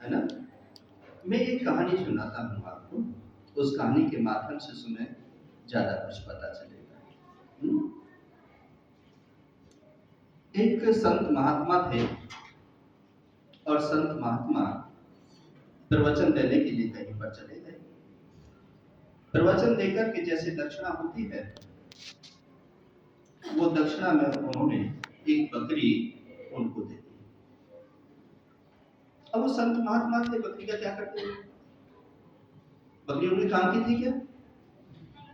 है ना? मैं एक कहानी सुनाता हूँ आपको, उस कहानी के माध्यम से सुने, ज़्यादा कुछ पता चलेगा। एक संत महात्मा थे और संत महात्मा प्रवचन देने के लिए कहीं पर चले गए। प्रवचन देकर के जैसे दक्षिणा होती है, वो दक्षिणा में उन्होंने एक बकरी उनको दे दी। अब वो संत महात्मा थे, बकरी का क्या करते हैं? बकरी उनके काम की थी क्या?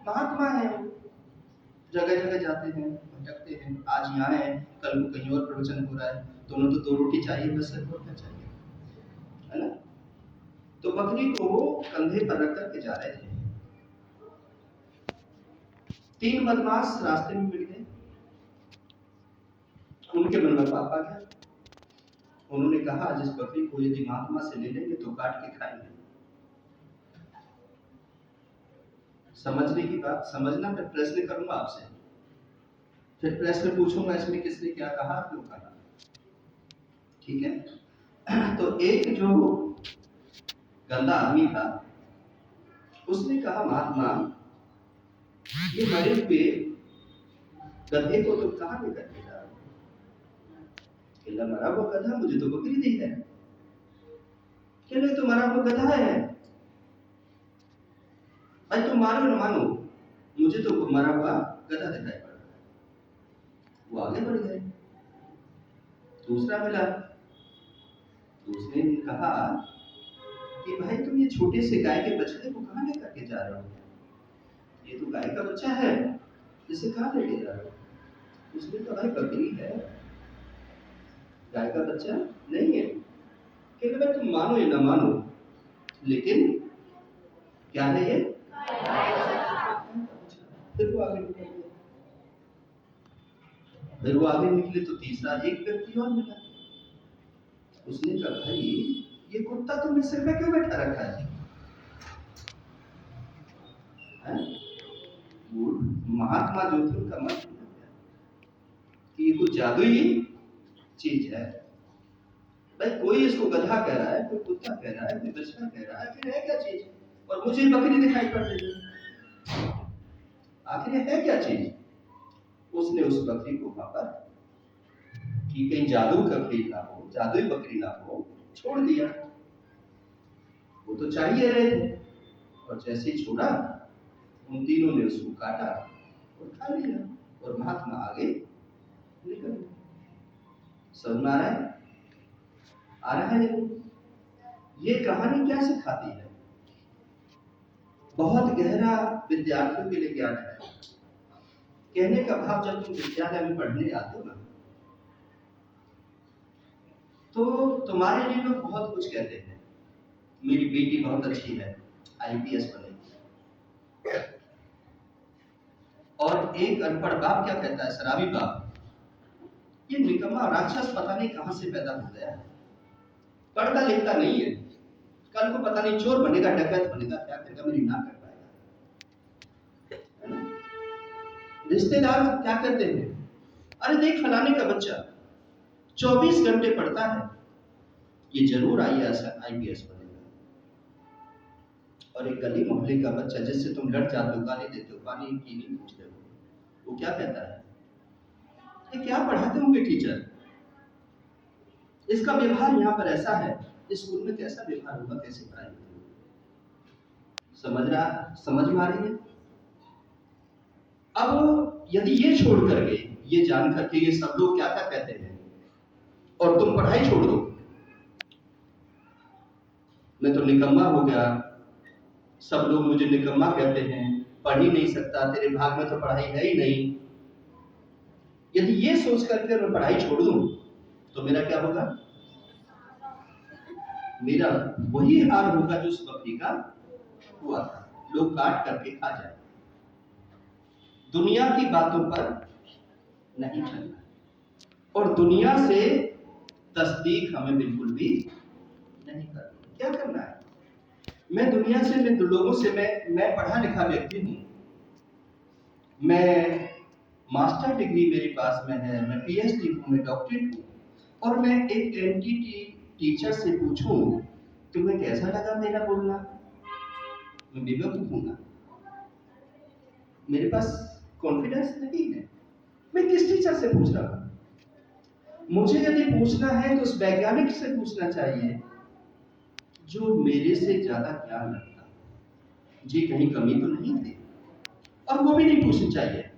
महात्मा है, जगह जगह जाते हैं, भटकते हैं, आज यहाँ है, कल को कहीं और प्रवचन हो रहा है, तो उन्हें तो 2 रोटी चाहिए, बस और क्या चाहिए, है ना? तो बकरी को वो कंधे पर रख करके जा रहे थे। 3 बदमाश रास्ते में मिल गए। उनके मन में पाप आ गया। उन्होंने कहा, जिस बकरी को यदि महात्मा से ले लेंगे तो काट के खाएंगे। समझने की बात समझना, मैं प्रश्न करूंगा आपसे, फिर प्रश्न पूछूंगा, इसमें किसने क्या कहा, क्यों कहा, ठीक है? तो एक जो गंदा आदमी था, उसने कहा, महात्मा, ये मरे हुए गधे को तुम कहाँ लेकर के जा रहे हो? कहला, मरा हुआ गधा, मुझे तो बकरी दी है। कहले, तो मरा हुआ गधा है भाई, तुम मानो न मानो, मुझे तो मरा हुआ गधा दिखाई पड़ रहा है। वो आगे बढ़ गए। दूसरा मिला, दूसरे ने कहा कि भाई, तुम ये छोटे से गाय के बछड़े को कहाँ लेकर के जा रहे हो? ये तो गाय का बच्चा है, इसे कहाँ लेके जा रहे हो? उसने कहा, भाई बकरी है, गाय का बच्चा नहीं है। कहते, भाई तुम मानो या ना मानो, लेकिन क्या है ये? फिर वो आगे निकले। फिर वो आगे निकले तो तीसरा एक व्यक्ति और मिला। उसने कहा, भाई ये कुत्ता तुमने सिर पे क्यों बैठा रखा है? वो महात्मा जो थे, उनका मत कि ये कुछ जादुई चीज है। भाई कोई इसको गधा कह रहा है, कोई कुत्ता कह रहा है, कोई बछड़ा कह रहा है, फिर है क्या चीज? और मुझे बकरी दिखाई पड़ रही है, आखिर है क्या चीज? उसने उस बकरी को वहां पर, कि कहीं जादू का खेल ना हो, जादुई बकरी ना हो, छोड़ दिया। वो तो चाहिए रहे थे, और जैसे ही छोड़ा, उन तीनों ने उसको काटा और खा लिया, और महात्मा आगे निकल गए। समझ में आ रहा है? आ रहा है? ये कहानी क्या सिखाती है? बहुत गहरा विद्यार्थियों के लिए ज्ञान है। कहने का भाव, जब तुम विद्यालय में पढ़ने आते हो ना, तो तुम्हारे लिए लोग बहुत कुछ कहते हैं। मेरी बेटी बहुत अच्छी है, IPS बनेगी। और एक अनपढ़ बाप क्या कहता है, शराबी बाप, ये निकम्मा राक्षस पता नहीं कहां से पैदा हो गया है, पढ़ता लिखता नहीं है, कल को पता नहीं चोर बनेगा, डकैत बनेगा, क्या करेगा, मेरी ना कर पाएगा। रिश्तेदार क्या कहते हैं, अरे देख फलाने का बच्चा 24 घंटे पढ़ता है, ये जरूर IPS बनेगा। और एक गली मोहल्ले का बच्चा जिससे तुम लड़ जाते हो, गाली देते हो, पानी की नहीं पूछते हो, वो क्या कहता है, ये क्या पढ़ाते होंगे टीचर, इसका व्यवहार यहाँ पर ऐसा है, स्कूल में कैसा व्यवहार होगा, कैसे पढ़ाई होगी? समझ में आ रही है? अब यदि ये छोड़ करके, ये जान करके ये सब लोग क्या क्या कहते हैं, और तुम पढ़ाई छोड़ दो, मैं तो निकम्मा हो गया, सब लोग मुझे निकम्मा कहते हैं, पढ़ ही नहीं सकता, तेरे भाग में तो पढ़ाई है ही नहीं, यदि ये सोच करके मैं पढ़ाई छोड़ दूं, तो मेरा क्या होगा? मेरा वही हाल होगा जो उस बकरी का हुआ था, लोग काट करके खा जाए। दुनिया की बातों पर नहीं चलना, और दुनिया से तस्दीक हमें बिल्कुल भी नहीं करनी। क्या करना है? मैं दुनिया से, मैं लोगों से, मैं पढ़ा लिखा व्यक्ति हूं, मैं मास्टर डिग्री मेरे पास में है, मैं PhD हूं, मैं डॉक्टरेट हूं, और मैं एक NTT टीचर से पूछूं तुम्हें कैसा लगा मेरा बोलना? मैं बेवकूफ हूं ना? मेरे पास कॉन्फिडेंस नहीं है? मैं किस टीचर से पूछ रहा हूं? मुझे यदि पूछना है तो उस वैज्ञानिक से पूछना चाहिए जो मेरे से ज्यादा ज्ञान रखता है। जी कहीं कमी तो नहीं थी? और वो भी नहीं पूछनी चाहिए,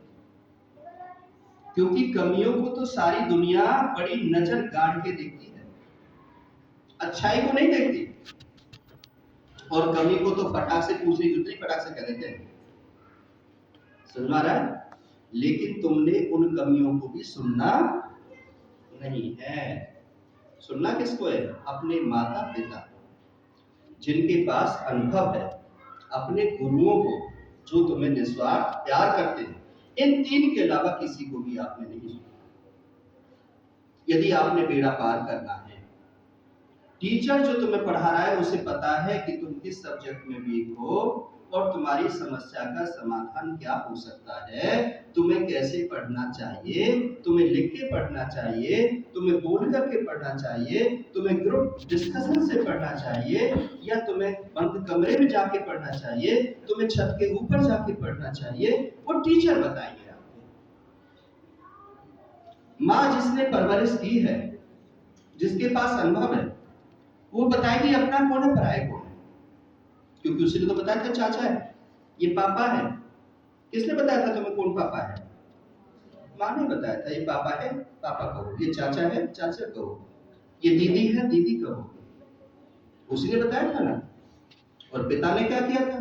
क्योंकि कमियों को तो सारी दुनिया बड़ी नजर गाड़ के देखती है, अच्छाई को नहीं देखती। और कमी को तो फटाक से पूछने की उतनी फटाक से कह देते हैं। समझ में आ रहा है? लेकिन तुमने उन कमियों को भी सुनना नहीं है। सुनना किसको है? अपने माता पिता जिनके पास अनुभव है, अपने गुरुओं को जो तुम्हें निस्वार्थ प्यार करते हैं। इन तीन के अलावा किसी को भी आपने नहीं सुना। यदि आपने बेड़ा पार करना है, टीचर जो तुम्हें पढ़ा रहा है उसे पता है कि तुम किस सब्जेक्ट में वीक हो और तुम्हारी समस्या का समाधान क्या हो सकता है, तुम्हें कैसे पढ़ना चाहिए, तुम्हें लिख के पढ़ना चाहिए, तुम्हें बोल करके पढ़ना चाहिए, तुम्हें ग्रुप डिस्कशन से पढ़ना चाहिए, या तुम्हें बंद कमरे में जाके पढ़ना चाहिए, तुम्हें छत के ऊपर जाके पढ़ना चाहिए, वो टीचर बताएंगे आपको। माँ जिसने परवरिश की है, जिसके पास अनुभव है, वो बताएगी अपना कौन है पराया कौन है, क्योंकि उसने तो बताया था चाचा है, ये पापा है। किसने बताया था तुम्हें कौन पापा है? माँ ने बताया था। ये पापा है, पापा कहो, ये चाचा है, चाचा कहो, ये दीदी है, दीदी कहो। उसी ने बताया था ना। और पिता ने क्या किया था?